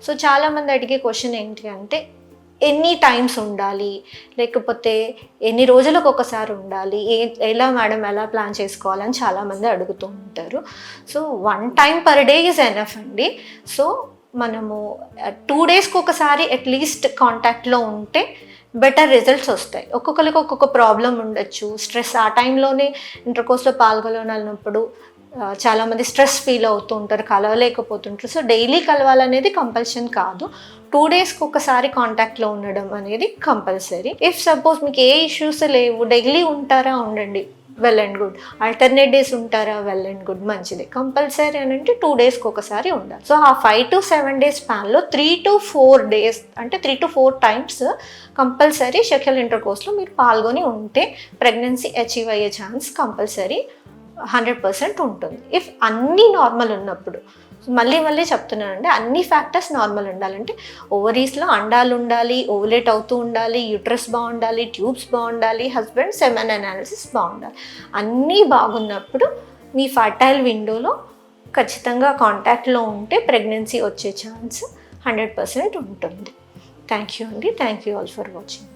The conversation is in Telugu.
సో చాలామంది అడిగే క్వశ్చన్ ఏంటి అంటే ఎన్ని టైమ్స్ ఉండాలి, లేకపోతే ఎన్ని రోజులకు ఒకసారి ఉండాలి, ఎలా మేడం ఎలా ప్లాన్ చేసుకోవాలని చాలామంది అడుగుతూ ఉంటారు. So 1 time per day is enough అండి. సో మనము 2 daysకి ఒకసారి అట్లీస్ట్ కాంటాక్ట్లో ఉంటే బెటర్ రిజల్ట్స్ వస్తాయి. ఒక్కొక్కరికి ఒక్కొక్క ప్రాబ్లం ఉండొచ్చు. స్ట్రెస్ ఆ టైంలోనే ఇంటర్కోర్స్లో పాల్గొనాలన్నప్పుడు చాలామంది స్ట్రెస్ ఫీల్ అవుతూ ఉంటారు, కలవలేకపోతుంటారు. సో డైలీ కలవాలనేది కంపల్షన్ కాదు. 2 daysకి ఒకసారి కాంటాక్ట్లో ఉండడం అనేది కంపల్సరీ. ఇఫ్ సపోజ్ మీకు ఏ ఇష్యూస్ లేవు, డైలీ ఉంటారా, ఉండండి, well and good. Alternate days ఉంటారా, వెల్ అండ్ గుడ్, మంచిది. కంపల్సరీ అని అంటే 2 daysకి ఒకసారి ఉండాలి. సో ఆ 5 to 7 days స్పాన్లో 3 to 4 days అంటే 3 to 4 times కంపల్సరీ సెక్షువల్ ఇంటర్కోర్స్లో మీరు పాల్గొని ఉంటే ప్రెగ్నెన్సీ అచీవ్ అయ్యే ఛాన్స్ కంపల్సరీ 100% ఉంటుంది. ఇఫ్ అన్నీ నార్మల్ ఉన్నప్పుడు. మళ్ళీ చెప్తున్నానండి, అన్ని ఫ్యాక్టర్స్ నార్మల్ ఉండాలంటే ఓవరీస్లో అండాలు ఉండాలి, ఓవులేట్ అవుతూ ఉండాలి, యూట్రస్ బాగుండాలి, ట్యూబ్స్ బాగుండాలి, హస్బెండ్ సెమెన్ అనాలిసిస్ బాగుండాలి. అన్నీ బాగున్నప్పుడు మీ ఫర్టైల్ విండోలో ఖచ్చితంగా కాంటాక్ట్లో ఉంటే ప్రెగ్నెన్సీ వచ్చే ఛాన్స్ 100% ఉంటుంది. థ్యాంక్ యూ అండి. Thank you all for watching.